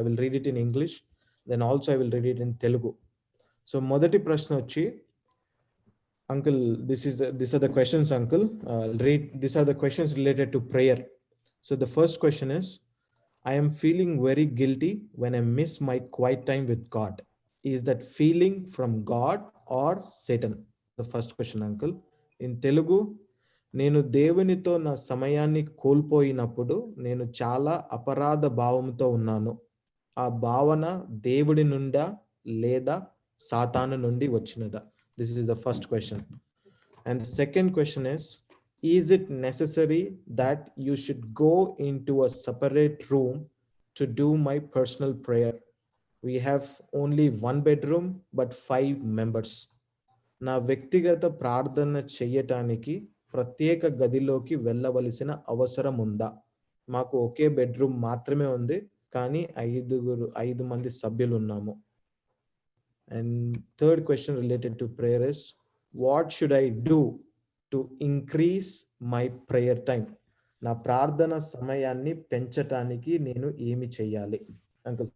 I will read it in English, then also I will read it in Telugu. So మొదటి ప్రశ్న వచ్చి, Uncle, these are the questions, Uncle. These are the questions related to prayer. So the first question is, I am feeling very guilty when I miss my quiet time with God. Is that feeling from God or Satan? The first question, Uncle. In Telugu, నేను దేవునితో నా సమయాన్ని కోల్పోయినప్పుడు నేను చాలా అపరాధ భావంతో ఉన్నాను. ఆ భావన దేవుడి నుండా లేదా సాతాను నుండి వచ్చినదా? This is the first question. And the second question is it necessary that you should go into a separate room to do my personal prayer? We have only one bedroom, but 5 members. నా వ్యక్తిగత ప్రార్థన చేయటానికి ప్రత్యేక గదిలోకి వెళ్ళవలసిన అవసరం ఉందా? మాకు ఒకే బెడ్రూమ్ మాత్రమే ఉంది, కానీ 5 మంది సభ్యులు ఉన్నాము. And third question related to prayer is, what should I do to increase my prayer time? నా ప్రార్థన సమయాన్ని పెంచటానికి నేను ఏమి చేయాలి? Uncle,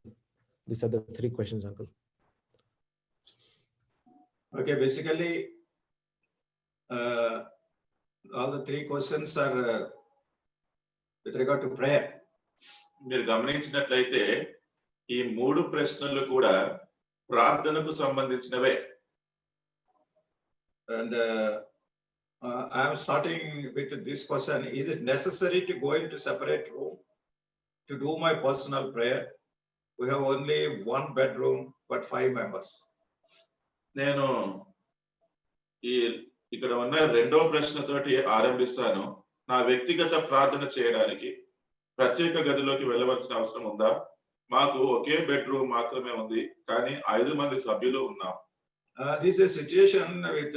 these are the 3 questions, Uncle. Okay, basically, all the 3 questions are with regard to prayer. మీరు గమనించినట్లయితే ఈ 3 ప్రశ్నలు కూడా ప్రార్థనకు సంబంధించినవే. And I am starting with this question, is it necessary to go into separate room to do my personal prayer? We have only one bedroom, but 5 members. నేను ఇక్కడ ఉన్న రెండో ప్రశ్నతోటి ఆరంభిస్తాను. నా వ్యక్తిగత ప్రార్థన చేయడానికి ప్రత్యేక గదిలోకి వెళ్ళవలసిన అవసరం ఉందా? మాకు ఒకే బెడ్రూమ్ మాత్రమే ఉంది, కానీ 5 మంది సభ్యులు ఉన్నాం. This is a situation with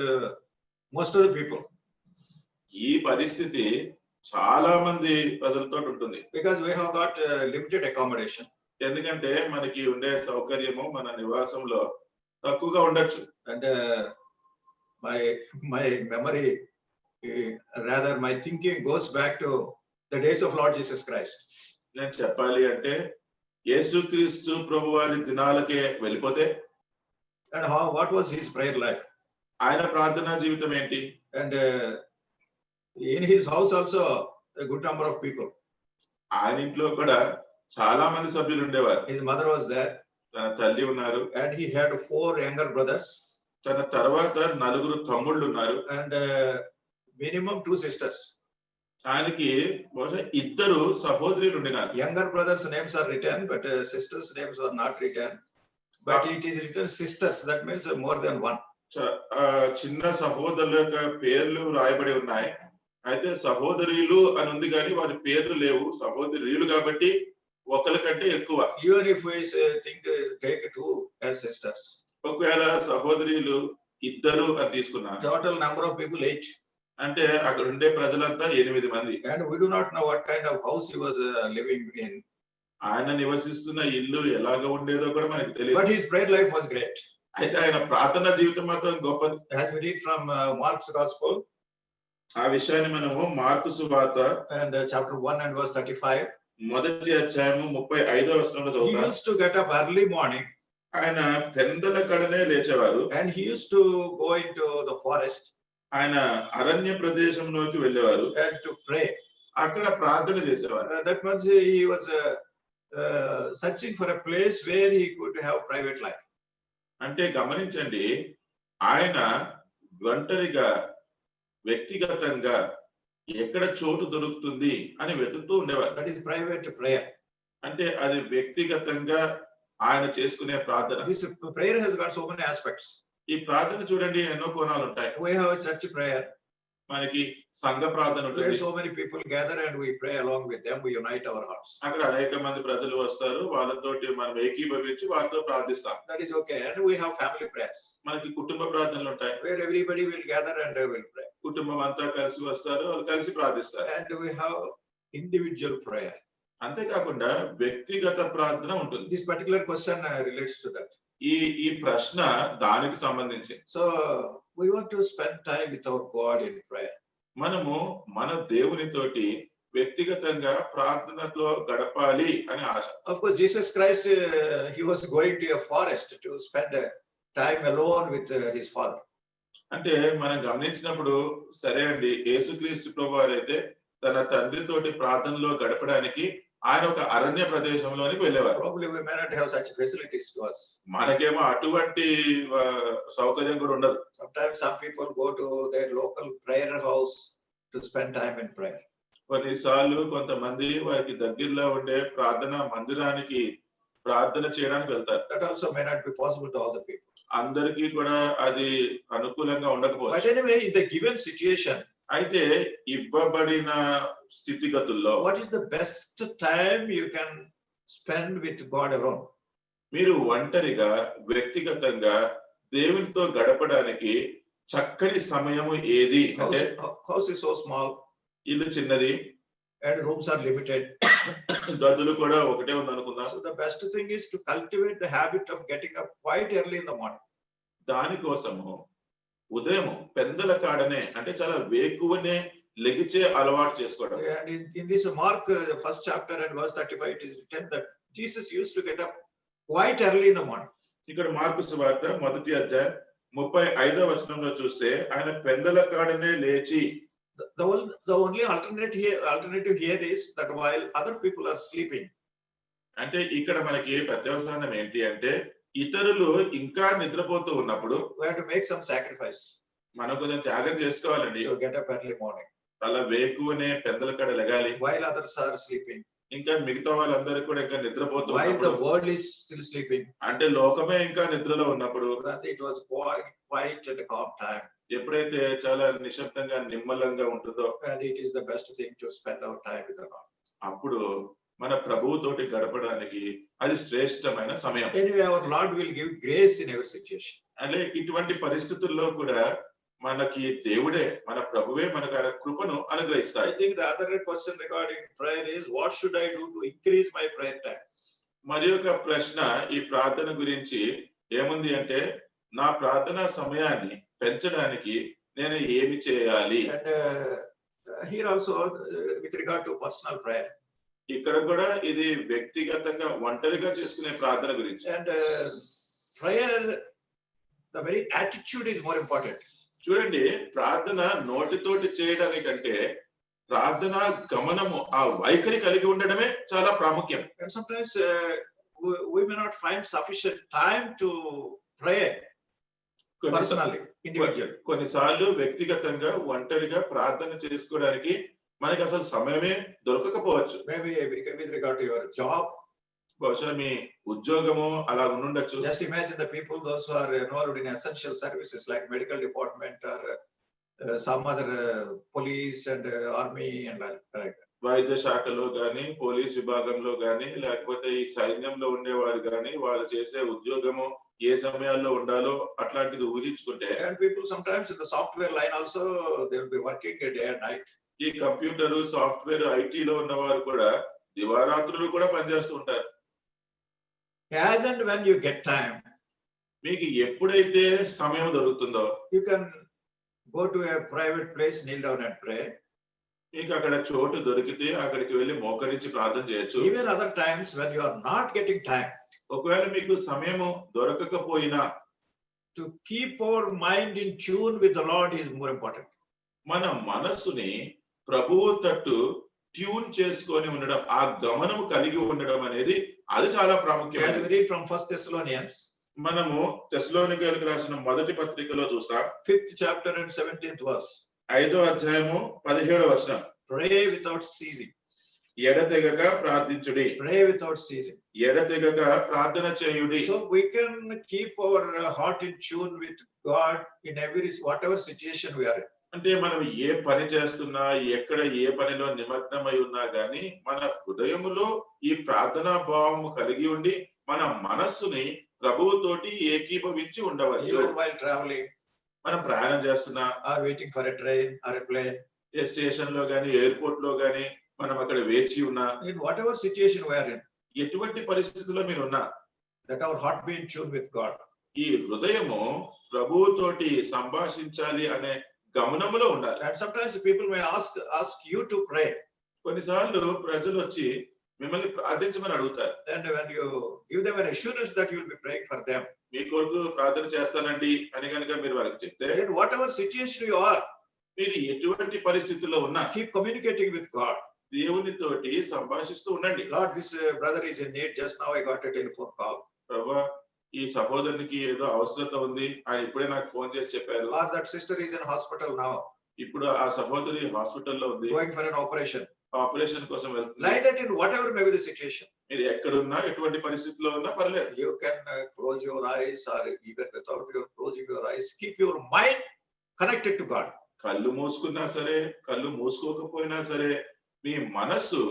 most of the people. ఈ పరిస్థితి చాలా మంది ప్రజలతో ఉంటుంది. Because we have got limited accommodation. ఎందుకంటే మనకి ఉండే సౌకర్యము మన నివాసంలో తక్కువగా ఉండొచ్చు. And my memory, rather my thinking goes back to the days of Lord Jesus Christ. నేను చెప్పాలి అంటే యేసుక్రీస్తు ప్రభువారి దినాలకే వెళ్ళిపోతే, and what was his prayer life? ఆయన ప్రార్థనా జీవితం ఏంటి? And in his house also a good number of people. ఆయన ఇంట్లో కూడా చాలా మంది సభ్యులు ఉండేవారు. His mother was there. తన తల్లి ఉన్నారు. And he had 4 younger brothers. తన తర్వాత 4 తమ్ముళ్ళు ఉన్నారు. And minimum 2 sisters. ఆయనకి బహుశా 2 సహోదరులు ఉండినారు. Younger brothers names are written, but sisters names are not written. But it is written sisters, that means more than one. చిన్న సహోదరుల యొక్క పేర్లు రాయబడి ఉన్నాయి. అయితే సహోదరులు అని ఉంది కానీ వారి పేర్లు లేవు. సహోదరులు కాబట్టి ఒకరి కంటే ఎక్కువ. Even if we think take 2 as sisters. ఒకవేళ సహోదరులు 2 అని తీసుకున్నారు. Total number of people 8. అంటే అక్కడ ఉండే ప్రజలంతా 8 మంది. And we do not know what kind of house he was living in. ఆయన నివసిస్తున్న ఇల్లు ఎలాగా ఉండేదో కూడా మనకు తెలియదు. But his prayer life was great. అయితే ఆయన ప్రార్థనా జీవితం మాత్రం గొప్పది. As we read from Mark's Gospel, ఆ విషయాన్ని మనము మార్కు సువార్త and chapter 1 and verse 35, మొదటి అధ్యాయము 35వ వచనంలో he చదువుతాం. used to get up early morning. ఆయన పెందల కడనే లేచేవారు. And he used to go into the forest. ఆయన అరణ్య ప్రదేశంలోకి వెళ్ళేవారు. And to pray. అక్కడ ప్రార్థన చేసేవారు. That means he was searching for a place where he could have private life. అంటే గమనించండి, ఆయన ఒంటరిగా వ్యక్తిగతంగా ఎక్కడ చోటు దొరుకుతుంది అని వెతుకుతూ ఉండేవారు. That is private prayer. అంటే అది వ్యక్తిగతంగా ఆయన చేసుకునే ప్రార్థన. This prayer has got so many aspects. ఈ ప్రార్థన చూడండి ఎన్నో కోణాలు ఉంటాయి. We have a church prayer. మనకి సంఘ ప్రార్థన ఉంటుంది. Where so many people gather and we pray along with them, we unite our hearts. అక్కడ అనేక మంది ప్రజలు వస్తారు, వాళ్ళతోటి మనం ఏకీభవించి వారితో ప్రార్థిస్తాం. That is okay. And we have family prayers. మనకి కుటుంబ ప్రార్థనలు ఉంటాయి. Where everybody will gather and will pray. కుటుంబం అంతా కలిసి వస్తారు, వాళ్ళు కలిసి ప్రార్థిస్తారు. And we have individual prayer. అంతేకాకుండా వ్యక్తిగత ప్రార్థన ఉంటుంది. This particular question relates to that. ఈ ప్రశ్న దానికి సంబంధించి. So we want to spend time with our God in prayer. మనము మన దేవునితోటి వ్యక్తిగతంగా ప్రార్థనతో గడపాలి అని ఆశ. Of course, Jesus Christ, he was going to a forest to spend time alone with his father. అంటే మనం గమనించినప్పుడు సరే అండి, యేసుక్రీస్తు ప్రభువారు అయితే తన తండ్రితోటి ప్రార్థనలో గడపడానికి ఆయన ఒక అరణ్య ప్రదేశంలోనికి వెళ్ళేవారు. Probably we may not have such facilities to us. మనకేమో అటువంటి సౌకర్యం కూడా ఉండదు. Sometimes some people go to their local prayer house to spend time in prayer. కొన్నిసార్లు కొంతమంది వారికి దగ్గరలో ఉండే ప్రార్థన మందిరానికి ప్రార్థన చేయడానికి వెళ్తారు. That also may not be possible to all the people. అందరికీ కూడా అది అనుకూలంగా But ఉండకపోవచ్చు. anyway, in the given situation, అయితే ఇవ్వబడిన స్థితిగతుల్లో what is the best time you can spend with God alone? మీరు ఒంటరిగా వ్యక్తిగతంగా దేవునితో గడపడానికి చక్కని సమయము ఏది అంటే, House is so small ఇల్లు చిన్నది, and rooms are limited. గదులు కూడా ఒకటే ఉంది అనుకుందాం. So the best thing is to cultivate the habit of getting up quite early in the morning. దానికోసము ఉదయం పెందల కాడనే అంటే చాలా వేకువనే లెగిచే అలవాటు చేసుకోవడం. And in this Mark first chapter and verse 35, it is written that Jesus used to get up quite early in the morning. ఇక్కడ mark సువార్త 1వ అధ్యాయం 35వ వచనంలో చూస్తే ఆయన పెందల కాడనే లేచి, The only alternative here is that while other people are sleeping, అంటే ఇక్కడ మనకి ప్రత్యవసానం ఏంటి అంటే ఇతరులు ఇంకా నిద్రపోతూ ఉన్నప్పుడు we have to make some sacrifice మనం కొంచెం త్యాగం చేసుకోవాలండి. to get up early morning అలా వేకువనే పెందల కాడ లెగాలి. while others are sleeping, ఇంకా మిగతా వాళ్ళందరూ కూడా ఇంకా నిద్రపోతూ while ఉన్నప్పుడు, the world is still sleeping. అంటే లోకమే ఇంకా నిద్రలో ఉన్నప్పుడు, And it was quiet and a calm time, ఎప్పుడైతే చాలా నిశ్శబ్దంగా నిమ్మలంగా ఉంటుందో and it is the best thing to spend our time with the Lord. అప్పుడు మన ప్రభువుతోటి గడపడానికి అది శ్రేష్టమైన సమయం. Anyway, our Lord will give grace in every situation. అంటే ఇటువంటి పరిస్థితుల్లో కూడా మనకి దేవుడే, మన ప్రభువే మనకు ఆయన కృపను I అనుగ్రహిస్తాడు. think the other question regarding prayer is, what should I do to increase my prayer time? మరి ఒక ప్రశ్న ఈ ప్రార్థన గురించి ఏముంది అంటే, నా ప్రార్థన సమయాన్ని పెంచడానికి నేను ఏమి చేయాలి? And here also, with regard to personal prayer, ఇక్కడ కూడా ఇది వ్యక్తిగతంగా ఒంటరిగా చేసుకునే ప్రార్థన గురించి. and prayer, the very attitude is more important. చూడండి, ప్రార్థన నోటితోటి చేయడానికంటే ప్రార్థన గమనము, ఆ వైఖరి కలిగి ఉండడమే చాలా ప్రాముఖ్యం. And sometimes we may not find sufficient time to pray personally, individually. కొన్నిసార్లు వ్యక్తిగతంగా ఒంటరిగా ప్రార్థన చేసుకోవడానికి మనకి అసలు సమయమే దొరకకపోవచ్చు. Maybe with regard to your job. బహుశా మీ ఉద్యోగము అలా ఉండొచ్చు. Just imagine the people, those who are involved in essential services like medical department or some other police and army and like that. వైద్య శాఖలో గాని, పోలీస్ విభాగంలో గాని, లేకపోతే ఈ సైన్యంలో ఉండేవారు గాని, వాళ్ళు చేసే ఉద్యోగము ఏ సమయాల్లో ఉండాలో అట్లాంటిది ఊహించుకుంటే, And people sometimes in the software line also, they will be working day and night. ఈ కంప్యూటర్, సాఫ్ట్వేర్, ఐటీలో ఉన్నవారు కూడా దివారాత్రులు కూడా పనిచేస్తూ ఉంటారు. As and when you get time, మీకు ఎప్పుడైతే సమయం దొరుకుతుందో you can go to a private place, kneel down and pray. మీకు అక్కడ చోటు దొరికితే అక్కడికి వెళ్ళి మోకరించి ప్రార్థన చేయొచ్చు. Even other times when you are not getting time, ఒకవేళ మీకు సమయము దొరకకపోయినా, to keep our mind in tune with the Lord is more important. మన మనస్సుని ప్రభువు తట్టు ట్యూన్ చేసుకొని ఉండడం, ఆ గమనము కలిగి ఉండడం అనేది అది చాలా As ప్రాముఖ్యమైనది. we read from 1 Thessalonians, మనము తెస్సలోనికైలకు రాసిన మొదటి పత్రికలో చూస్తాం, 5th chapter and 17th verse. 5వ అధ్యాయము 17వ వచనం, Pray without ceasing. ఎడతెగక ప్రార్థించుడి, Pray without ceasing. ఎడతెగక ప్రార్థన చేయుడి. So we can keep our heart in tune with God in whatever situation we are in. అంటే మనం ఏ పని చేస్తున్నా, ఎక్కడ ఏ పనిలో నిమగ్నమై ఉన్నా గాని మన హృదయములో ఈ ప్రార్థనా భావము కలిగి ఉండి మన మనస్సుని ప్రభువుతోటి ఏకీభవించి ఉండవచ్చు. Even while traveling, మనం ప్రయాణం చేస్తున్నా, or waiting for a train or a plane, A station లో గాని, ఎయిర్పోర్ట్ లో గాని మనం అక్కడ వేచి ఉన్నా, in whatever situation we are in, ఎటువంటి పరిస్థితుల్లో మీరున్నా, that our heart be in tune with God. ఈ హృదయము ప్రభువుతోటి సంభాషించాలి అనే గమనములో ఉండాలి. And sometimes people may ask you to pray. కొన్నిసార్లు ప్రజలు వచ్చి మిమ్మల్ని ప్రార్థించమని అడుగుతారు. And when you give them an assurance that you will be praying for them, మీ కొరకు ప్రార్థన చేస్తానండి అని కనుక మీరు వారికి చెప్తే, in whatever situation you are, మీరు ఎటువంటి పరిస్థితుల్లో ఉన్నా keep communicating with God. దేవునితోటి సంభాషిస్తూ ఉండండి. Lord, this brother is in need. Just now I got a telephone call. ప్రభా, ఈ సహోదరునికి ఏదో అవసరత ఉంది, ఆయన ఇప్పుడే నాకు ఫోన్ చేసి చెప్పారు. Or that sister is in hospital now, ఇప్పుడు ఆ సహోదరి హాస్పిటల్లో ఉంది, going for an operation. Operation కోసం వెళ్తుంది. Like that, in whatever may be the situation, మీరు ఎక్కడున్నా ఎటువంటి పరిస్థితిలో ఉన్నా పర్లేదు. you can close your eyes, or even without your closing your eyes, keep your mind connected to God. కళ్ళు మూసుకున్నా సరే, కళ్ళు మూసుకోకపోయినా సరే, మీ మనసు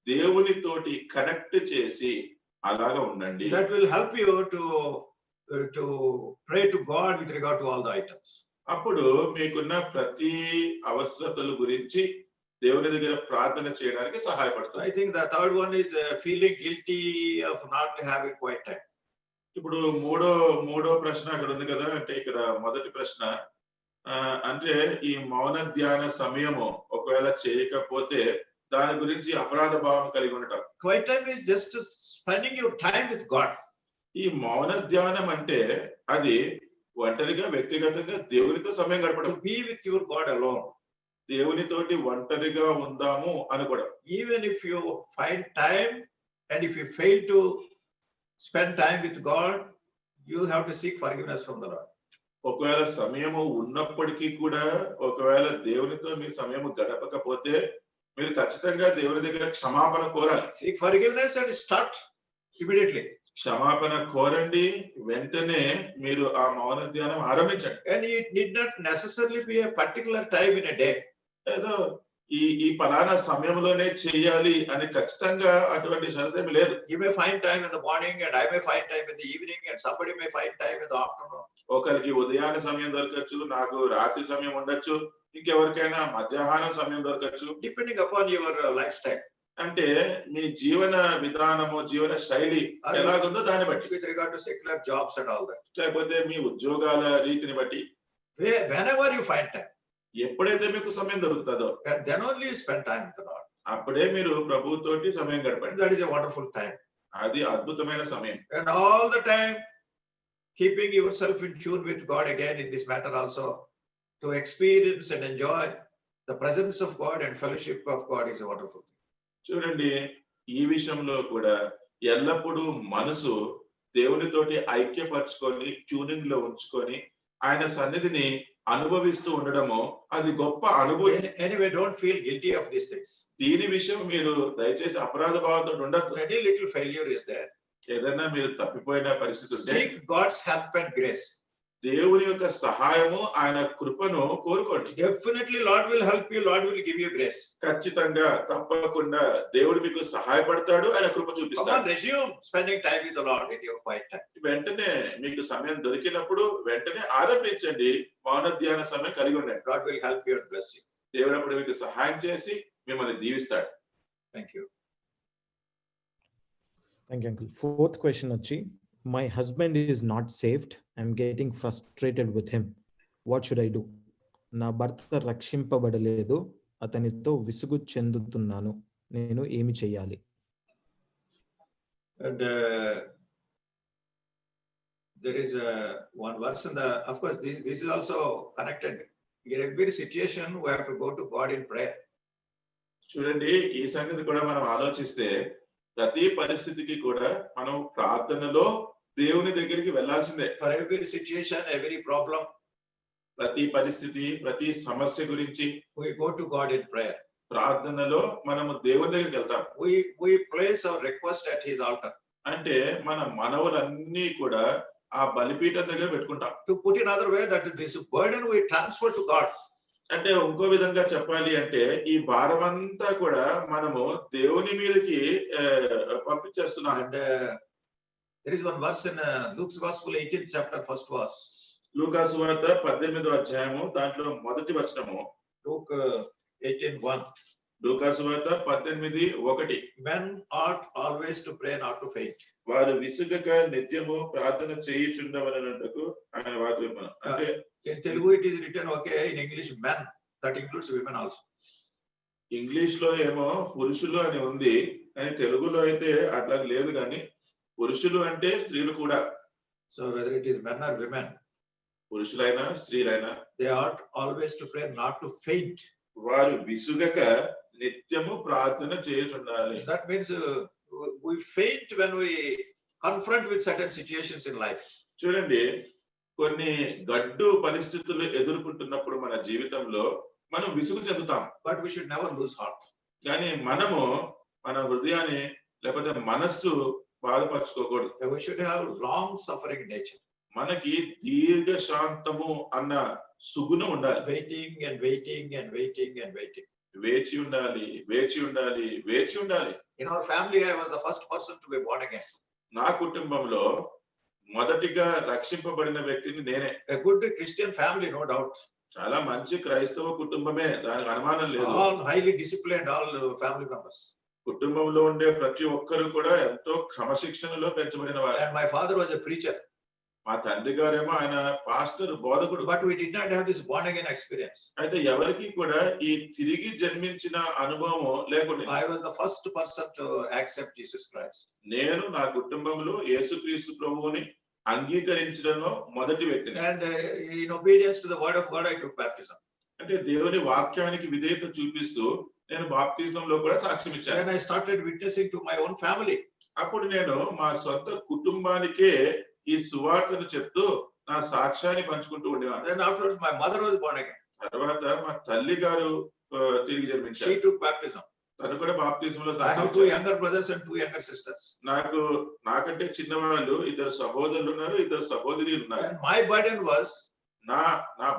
దేవునితోటి కనెక్ట్ చేసి అలాగా ఉండండి. That will help you to pray to God with regard to all the items. అప్పుడు మీకున్న ప్రతి అవసరతల గురించి దేవుని దగ్గర ప్రార్థన చేయడానికి సహాయపడుతుంది. I think the third one is feeling guilty of not having quiet time. ఇప్పుడు మూడో ప్రశ్న అక్కడ ఉంది కదా, అంటే ఇక్కడ మొదటి ప్రశ్న అంటే ఈ మౌన ధ్యాన సమయము ఒకవేళ చేయకపోతే దాని గురించి అపరాధ భావం కలిగి ఉండటం. Quiet time is just spending your time with God. ఈ మౌన ధ్యానం అంటే అది ఒంటరిగా వ్యక్తిగతంగా దేవునితో సమయం గడపడం. To be with your God alone. దేవునితోటి ఒంటరిగా ఉందాము అనుకోవడం. Even if you find time and if you fail to spend time with God, you have to seek forgiveness from the Lord. ఒకవేళ సమయము ఉన్నప్పటికీ కూడా ఒకవేళ దేవునితో మీ సమయము గడపకపోతే మీరు ఖచ్చితంగా దేవుని దగ్గర క్షమాపణ కోరాలి. Seek forgiveness and start immediately. క్షమాపణ కోరండి, వెంటనే మీరు ఆ మౌన ధ్యానం ఆరంభించండి. And it need not necessarily be a particular time in a day. ఏదో ఈ పలానా సమయంలోనే చేయాలి అని ఖచ్చితంగా అటువంటి షరతేమి లేదు. You may find time in the morning and I may find time in the evening and somebody may find time in the afternoon. ఒకరికి ఉదయాన్నే సమయం దొరకచ్చు, నాకు రాత్రి సమయం ఉండొచ్చు, ఇంకెవరికైనా మధ్యాహ్నం సమయం దొరకచ్చు. Depending upon your lifestyle. అంటే మీ జీవన విధానము, జీవన శైలి ఎలాగుందో దాన్ని బట్టి. With regard to secular jobs and all that. లేకపోతే మీ ఉద్యోగాల రీతిని బట్టి. Whenever you find time. ఎప్పుడైతే మీకు సమయం దొరుకుతుందో And then only you spend time with the Lord. అప్పుడే మీరు ప్రభువుతోటి సమయం గడపండి. That is a wonderful time. అది అద్భుతమైన సమయం. And all the time keeping yourself in tune with God again in this matter also, to experience and enjoy the presence of God and fellowship of God is a wonderful thing. చూడండి, ఈ విషయంలో కూడా ఎల్లప్పుడూ మనసు దేవునితోటి ఐక్యపరచుకొని tuning లో ఉంచుకొని ఆయన సన్నిధిని అనుభవిస్తూ ఉండడము అది గొప్ప అనుభూతి. Anyway, don't feel guilty of these things. దీని విషయం మీరు దయచేసి అపరాధ భావంతో ఉండదు. Any little failure is there. ఏదైనా మీరు తప్పిపోయిన పరిస్థితి ఉంటే Seek God's help and grace. దేవుని యొక్క సహాయము, ఆయన కృపను కోరుకోండి. Definitely Lord will help you, Lord will give you grace. ఖచ్చితంగా తప్పకుండా దేవుడు మీకు సహాయపడతాడు, ఆయన కృప Come చూపిస్తాడు. on, resume spending time with the Lord in your quiet time. వెంటనే మీకు సమయం దొరికినప్పుడు వెంటనే ఆరంభించండి, మౌన ధ్యాన సమయం కలిగి ఉండండి. God will help you and bless you. దేవుడు అప్పుడు మీకు సహాయం చేసి మిమ్మల్ని దీవిస్తాడు. Thank you. Thank you, uncle. Fourth question వచ్చి, my husband is not saved. I'm getting frustrated with him. What should I do? నా భర్త రక్షింపబడలేదు, అతనితో విసుగు చెందుతున్నాను, నేను ఏమి చేయాలి? And there is one verse in the, of course, this is also connected. In every situation, we have to go to God in prayer. చూడండి, ఈ సంగతి కూడా మనం ఆలోచిస్తే ప్రతి పరిస్థితికి కూడా మనం ప్రార్థనలో దేవుని దగ్గరికి వెళ్ళాల్సిందే. For every situation, every problem, ప్రతి పరిస్థితి, ప్రతి సమస్య గురించి we go to God in prayer. ప్రార్థనలో మనము దేవుని దగ్గరికి వెళ్తాం. We place our request at his altar. అంటే మన మనవులన్నీ కూడా ఆ బలిపీఠం దగ్గర పెట్టుకుంటాం. To put in another way, that this burden we transfer to God. అంటే ఇంకో విధంగా చెప్పాలి అంటే ఈ భారం అంతా కూడా మనము దేవుని మీదకి పంపించేస్తున్నాం. And there is one verse in Luke's Gospel, 18th chapter, first verse. లూకా సువార్త 18వ అధ్యాయము దాంట్లో మొదటి వచనము. Luke 18:1. లూకా సువార్త 18:1. Men ought always to pray, not to faint. వారు విసుగక నిత్యము ప్రార్థన చేయుచుండవలనంటకు ఆయన వాగ్దానం. అంటే In Telugu it is written, okay, in English men, that includes women also. English లో ఏమో పురుషులు అని ఉంది, కానీ తెలుగులో అయితే అట్లా లేదు. కానీ పురుషులు అంటే స్త్రీలు కూడా. So whether it is men or women, పురుషులైనా స్త్రీలైనా they ought always to pray not to faint. వారు విసుగక నిత్యము ప్రార్థన చేయుచుండాలి. That means we faint when we confront with certain situations in life. చూడండి, కొన్ని గడ్డు పరిస్థితులు ఎదుర్కొంటున్నప్పుడు మన జీవితంలో మనం విసుగు చెందుతాం. But we should never lose heart. కానీ మనము మన హృదయాన్ని లేకపోతే మనస్సు బాధపరచుకోకూడదు. We should have long suffering nature. మనకి దీర్ఘ శాంతము అన్న సుగుణం ఉండాలి. Waiting and waiting and waiting and waiting. వేచి ఉండాలి, వేచి ఉండాలి, వేచి ఉండాలి. In our family, I was the first person to be born again. నా కుటుంబంలో మొదటిగా రక్షింపబడిన వ్యక్తిని నేనే. A good Christian family, no doubt. చాలా మంచి క్రైస్తవ కుటుంబమే, దానికి అనుమానం లేదు. All highly disciplined, all family members. కుటుంబంలో ఉండే ప్రతి ఒక్కరు కూడా ఎంతో క్రమశిక్షణలో పెంచబడిన వారు. And my father was a preacher. మా తండ్రి గారేమో ఆయన పాస్టర్, బోధకుడు. But we did not have this born again experience. అయితే ఎవరికి కూడా ఈ తిరిగి జన్మించిన అనుభవం లేకుండా. I was the first person to accept Jesus Christ. నేను నా కుటుంబంలో యేసుక్రీస్తు ప్రభువుని అంగీకరించడంలో మొదటి వ్యక్తిని. And in obedience to the word of God, I took baptism. అంటే దేవుని వాక్యానికి విధేయత చూపిస్తూ నేను బాప్తిజంలో కూడా సాక్ష్యం ఇచ్చాను. Then I started witnessing to my own family. అప్పుడు నేను మా సొంత కుటుంబానికే ఈ సువార్తను చెప్తూ నా సాక్ష్యాన్ని పంచుకుంటూ ఉండేవాడు. Then afterwards, my mother was born again. తర్వాత మా తల్లి గారు తిరిగి జన్మించారు. She took baptism. తను కూడా బాప్తిజంలో I సాక్ష్యం have 2 ఇచ్చారు. younger brothers and 2 younger sisters. నాకంటే చిన్నవాళ్ళు 2 సహోదరులు ఉన్నారు, 2 సహోదరులు ఉన్నారు. And my burden was, నా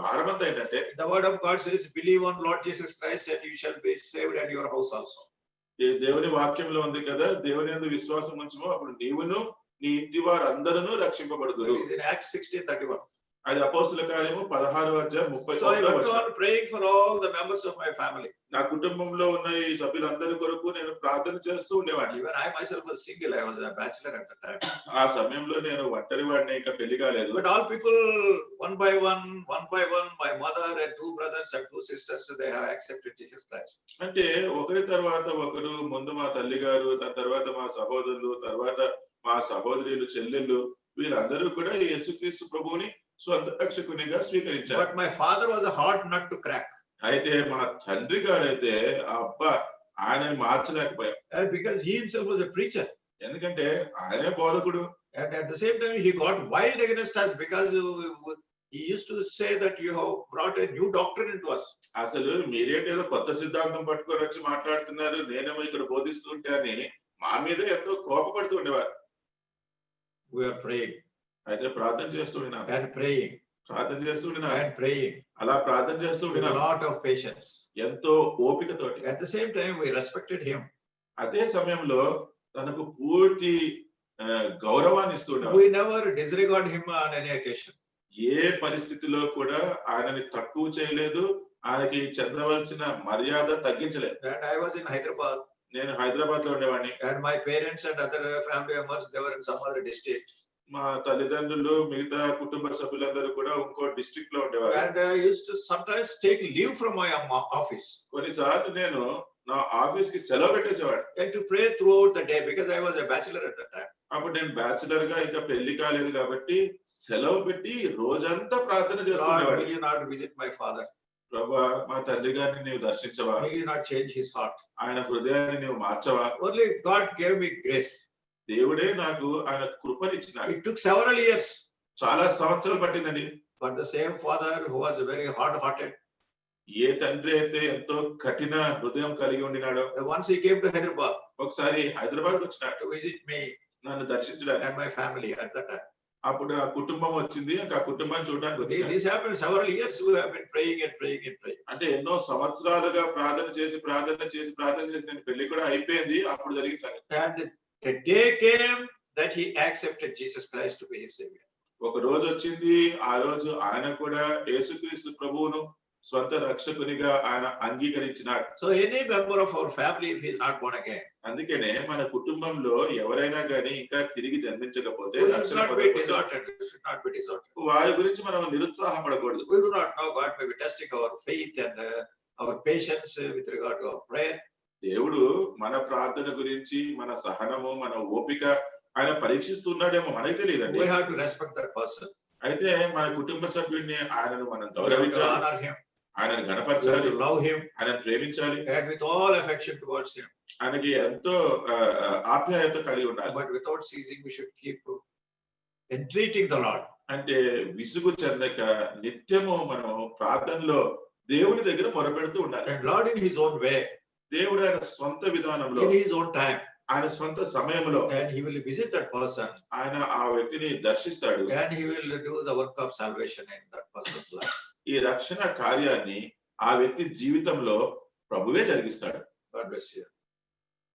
భారమంతా ఏంటంటే, the word of God says, believe on Lord Jesus Christ and you shall be saved and your house also. ఈ దేవుని వాక్యంలో ఉంది కదా, దేవుని యందు విశ్వాసం ఉంచుము, అప్పుడు నీవును నీ ఇంటి వారందరూ రక్షింపబడుదురు. It is in Acts 16:31. అది అపోస్తుల కార్యము 16:30. So I went on praying for all the members of my family. నా కుటుంబంలో ఉన్న ఈ సభ్యులందరి కొరకు నేను ప్రార్థన చేస్తూ ఉండేవాడిని. Even I myself was single. I was a bachelor at the time. ఆ సమయంలో నేను ఒంటరి వాడిని, ఇంకా పెళ్లి కాలేదు. But all people, one by one, my mother and 2 brothers and 2 sisters, they have accepted Jesus Christ. అంటే ఒకరి తర్వాత ఒకరు, ముందు మా తల్లి గారు, దాని తర్వాత మా సహోదరులు, తర్వాత మా సహోదరులు, చెల్లెళ్ళు, వీళ్ళందరూ కూడా యేసుక్రీస్తు ప్రభువుని స్వంత రక్షకునిగా స్వీకరించారు. But my father was a hard nut to crack. అయితే మా తండ్రి గారైతే అబ్బా ఆయనని మార్చలేకపోయాం. Because he himself was a preacher. ఎందుకంటే ఆయనే బోధకుడు. And at the same time, he got wild against us because he used to say that you have brought a new doctrine into us. అసలు మీరేంటేదో కొత్త సిద్ధాంతం పట్టుకొని వచ్చి మాట్లాడుతున్నారు, నేనేమో ఇక్కడ బోధిస్తూ ఉంటే అని మా మీద ఎంతో కోపపడుతూ ఉండేవారు. We are praying. అయితే ప్రార్థన చేస్తూ ఉన్నాం, And praying. ప్రార్థన చేస్తూ ఉన్నాం, And praying. అలా ప్రార్థన చేస్తూ With a ఉన్నాం lot of patience. ఎంతో ఓపికతోటి. At the same time, we respected him. అదే సమయంలో తనకు పూర్తి గౌరవాన్ని ఇస్తూ ఉండేవారు. We never disregard him on any occasion. ఏ పరిస్థితిలో కూడా ఆయనని తక్కువ చేయలేదు, ఆయనకి చెందవలసిన మర్యాద తగ్గించలేదు. And I was in Hyderabad. నేను హైదరాబాద్ లో ఉండేవాడిని. And my parents and other family members, they were in some other district. మా తల్లిదండ్రులు, మిగతా కుటుంబ సభ్యులందరూ కూడా ఇంకో డిస్ట్రిక్ట్ లో ఉండేవారు. And I used to sometimes take leave from my office. కొన్నిసార్లు నేను నా ఆఫీస్ కి సెలవు పెట్టేసేవాడు. And to pray throughout the day because I was a bachelor at that time. అప్పుడు నేను బ్యాచులర్ గా ఇంకా పెళ్లి కాలేదు కాబట్టి సెలవు పెట్టి రోజంతా ప్రార్థన Lord, చేస్తుండేవాడు. will you not visit my father? ప్రభా, మా తండ్రి గారిని నీవు దర్శించవా, Will you not change his heart? ఆయన హృదయాన్ని నీవు మార్చవా. Only God gave me grace. దేవుడే నాకు ఆయన కృపనిచ్చినాడు. It took several years. చాలా సంవత్సరాలు పట్టిందండి. But the same father who was very hard-hearted, ఏ తండ్రి అయితే ఎంతో కఠిన హృదయం కలిగి ఉండినాడో, once he came to Hyderabad ఒకసారి హైదరాబాద్ వచ్చినాడు to visit me నన్ను దర్శించడానికి. and my family at that time. అప్పుడు నా కుటుంబం వచ్చింది, ఆ కుటుంబాన్ని చూడడానికి వచ్చింది. This happened several years. We have been praying and praying and praying. అంటే ఎన్నో సంవత్సరాలుగా ప్రార్థన చేసి నేను పెళ్లి కూడా అయిపోయింది. అప్పుడు జరిగిన సంగతి. And a day came that he accepted Jesus Christ to be his savior. ఒక రోజు వచ్చింది, ఆ రోజు ఆయన కూడా యేసుక్రీస్తు ప్రభువును స్వంత రక్షకునిగా ఆయన అంగీకరించినాడు. So any member of our family, if he is not born again, అందుకనే మన కుటుంబంలో ఎవరైనా గానీ ఇంకా తిరిగి జన్మించకపోతే, we should రక్షణ not be పొందకపోతే disheartened. We should not be disheartened. వారి గురించి మనం నిరుత్సాహపడకూడదు. We do not know. God may be testing our faith and our patience with regard to our prayer. దేవుడు మన ప్రార్థన గురించి, మన సహనము, మన ఓపిక ఆయన పరీక్షిస్తున్నాడేమో మనకి తెలియదండి. We have to respect that person. అయితే మన కుటుంబ సభ్యుడిని ఆయనను మనం We have to గౌరవించాలి, honor him. ఆయనను We have గణపరచాలి, to love him. ఆయనను ప్రేమించాలి, And with all affection towards him. ఆయనకి ఎంతో ఆప్యాయత కలిగి ఉండాలి. But without ceasing, we should keep entreating the Lord. అంటే విసుగు చెందక నిత్యము మనం ప్రార్థనలో దేవుని దగ్గర మొరపెడుతూ ఉండాలి. And Lord in his own way, దేవుడు ఆయన సొంత విధానంలో, in his own time, ఆయన సొంత సమయంలో and he will visit that person, ఆయన ఆ వ్యక్తిని దర్శిస్తాడు. and he will do the work of salvation in that person's life. ఈ రక్షణ కార్యాన్ని ఆ వ్యక్తి జీవితంలో ప్రభువే జరిగిస్తాడు. God bless you.